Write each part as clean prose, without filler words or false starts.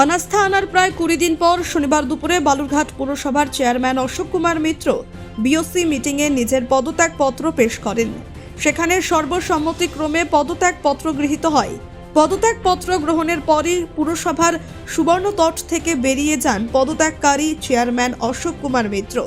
অনাস্থা আনার প্রায় 20 দিন পর শনিবার দুপুরে বালুরঘাট পুরসভার চেয়ারম্যান অশোক কুমার মিত্র বিওসি মিটিংয়ে নিজের পদত্যাগপত্র পেশ করেন। সেখানে সর্বসম্মতিক্রমে পদত্যাগপত্র গৃহীত হয়। পদত্যাগপত্র গ্রহণের পরই পুরসভার সুবর্ণতট থেকে বেরিয়ে যান পদত্যাগকারী চেয়ারম্যান অশোক কুমার মিত্র।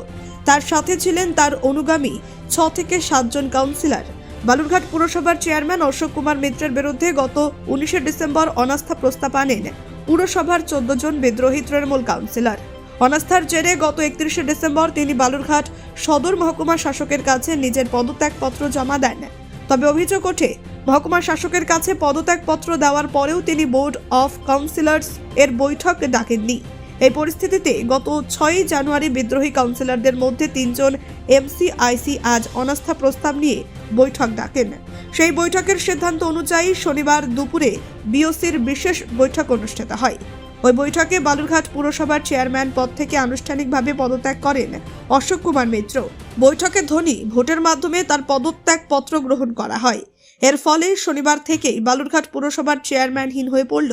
তার সাথে ছিলেন তার অনুগামী 6 থেকে 7 জন কাউন্সিলর। বালুরঘাট পুরসভার চেয়ারম্যান অশোক কুমার মিত্রের বিরুদ্ধে গত 19 ডিসেম্বর অনাস্থা প্রস্তাব আনেন পুরসভার 14 জন বিদ্রোহী তৃণমূল কাউন্সিলর। অনাস্থার জেরে গত 31 ডিসেম্বর তিনি বালুরঘাট সদর মহকুমা শাসকের কাছে নিজের পদত্যাগপত্র জমা দেন। তবে অভিযোগ ওঠে, মহকুমা শাসকের কাছে পদত্যাগপত্র দেওয়ার পরেও তিনি বোর্ড অফ কাউন্সিলর্স এর বৈঠক ডাকেননি। এই পরিস্থিতিতে গত 6 জানুয়ারি বিদ্রোহী কাউন্সিলরদের মধ্যে 3 জন এমসিআইসি আজ অনাস্থা প্রস্তাব নিয়ে বৈঠক ডাকেন। সেই বৈঠকের সিদ্ধান্ত অনুযায়ী শনিবার দুপুরে বিওসির বিশেষ বৈঠক অনুষ্ঠিত হয়। ওই বৈঠকে বালুরঘাট পুরসভার চেয়ারম্যান পদ থেকে আনুষ্ঠানিকভাবে পদত্যাগ করেন অশোক কুমার মিত্র। বৈঠকে ধ্বনি ভোটের মাধ্যমে তার পদত্যাগপত্র গ্রহণ করা হয়। এর ফলে শনিবার থেকেই বালুরঘাট পুরসভার চেয়ারম্যানহীন হয়ে পড়ল।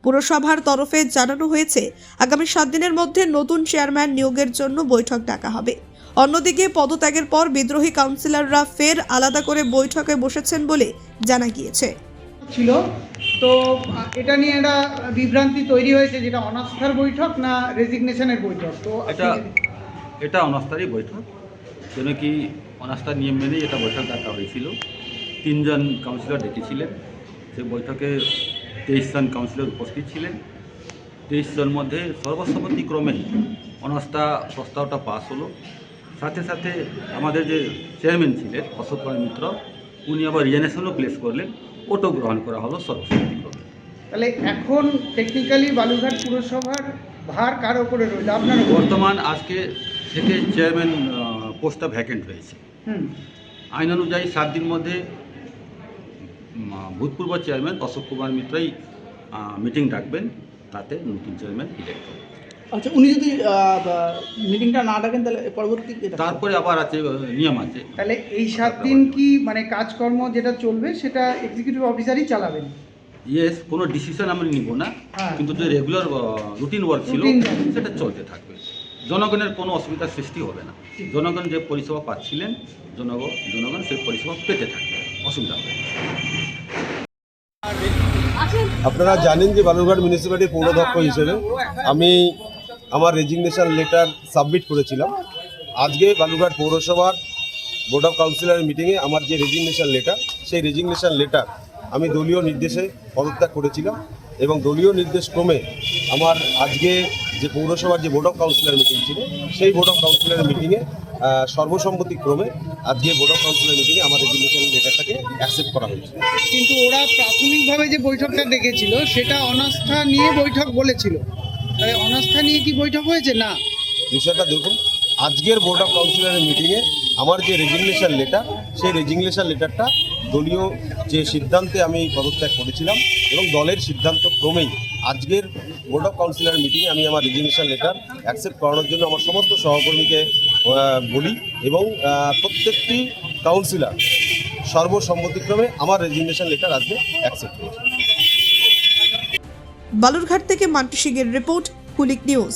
পুরসভার তরফে জানানো হয়েছে, আগামী 7 দিনের মধ্যে নতুন চেয়ারম্যান নিয়োগের জন্য বৈঠক ডাকা হবে। অন্যদিকে পদত্যাগের পর বিদ্রোহী কাউন্সিলররা ফের আলাদা করে বৈঠকে বসেছেন বলে জানা গিয়েছে। ছিল তো এটা নিয়ে একটা বিভ্রান্তি তৈরি হয়েছে, যেটা অনাস্থার বৈঠক না রেজিগনেশনের বৈঠক। তো এটা অনাস্থারই বৈঠক, কেন কি অনাস্থার নিয়ম মেনেই এটা বৈঠক ডাকা হয়েছিল। 3 জন কাউন্সিলর ডেকেছিলেন। সেই বৈঠকে 23 জন কাউন্সিলর উপস্থিত ছিলেন। 23 জন মধ্যে সর্বসম্মতিক্রমে অনাস্থা প্রস্তাবটা পাস হলো। সাথে সাথে আমাদের যে চেয়ারম্যান ছিলেন অশোক কুমার মিত্র, উনি আবার রিজাইনেশনও প্লেস করলেন। ওটাও গ্রহণ করা হলো সর্বসম্মতিক্রমে। তাহলে এখন টেকনিক্যালি বালুরঘাট পুরসভার ভার কার ওপরে রইল? আপনার বর্তমান আজকে থেকে চেয়ারম্যান পোস্টটা ভ্যাকেন্ট হয়েছে। আইন অনুযায়ী 7 দিন মধ্যে ভূতপূর্ব চেয়ারম্যান অশোক কুমার মিত্রই মিটিং ডাকবেন, তাতে নতুন চেয়ারম্যান ইলেক্ট হবে। আচ্ছা, উনি যদি মিটিংটা না ডাকেন তাহলে পরবর্তী তারপরে আবার আছে নিয়ম আছে। তাহলে এই 7 দিন কি মানে কাজকর্ম যেটা চলবে সেটা এক্সিকিউটিভ অফিসারই চালাবেন? ইয়েস, কোনো ডিসিশন আমরা নিব না, কিন্তু যে রেগুলার রুটিন ওয়ার্ক ছিল সেটা চলতে থাকবে। জনগণের কোনো অসুবিধার সৃষ্টি হবে না। জনগণ যে পরিষেবা পাচ্ছিলেন, জনগণ সেই পরিষেবা পেতে থাকবে, অসুবিধা হবে না। আপনারা জানেন যে বালুরঘাট মিউনিসিপ্যালিটির পৌরদক্ষ হিসেবে আমি আমার রেজিগনেশন লেটার সাবমিট করেছিলাম। আজকে বালুরঘাট পৌরসভার বোর্ড অফ কাউন্সিলরের মিটিংয়ে আমার যে রেজিগনেশন লেটার, সেই রেজিগনেশন লেটার আমি দলীয় নির্দেশে পদত্যাগ করেছিলাম এবং দলীয় নির্দেশ ক্রমে আমার আজকে যে পৌরসভার যে বোর্ড অফ কাউন্সিলর মিটিং ছিল, সেই বোর্ড অফ কাউন্সিলরের মিটিংয়ে সর্বসম্মতিক্রমে আজকে বোর্ড অফ কাউন্সিলর মিটিংয়ে আমার রেজিগনেশন লেটারটাকে অ্যাকসেপ্ট করা হয়েছে। কিন্তু ওরা প্রাথমিকভাবে যে বৈঠকটা ডেকেছিল সেটা অনাস্থা নিয়ে বৈঠক বলেছিল। অনাস্থা নিয়ে কি বৈঠক হয়েছে? না, বিষয়টা দেখুন, আজকের বোর্ড অফ কাউন্সিলরের মিটিংয়ে আমার যে রেজিগনেশন লেটার, সেই রেজিগনেশন লেটারটা দলীয় যে সিদ্ধান্তে আমি পদত্যাগ করেছিলাম এবং দলের সিদ্ধান্ত ক্রমেই আজকের বোর্ড অফ কাউন্সিলরের মিটিংয়ে আমি আমার রেজিগনেশন লেটার অ্যাকসেপ্ট করানোর জন্য আমার সমস্ত সহকর্মীকে বলি এবং প্রত্যেকটি কাউন্সিলর সর্বসম্মতিক্রমে আমার রেজিগনেশন লেটার আজকে অ্যাকসেপ্ট করেছে। বালুরঘাট থেকে মান্টি সিংয়ের রিপোর্ট, কুলিক নিউজ।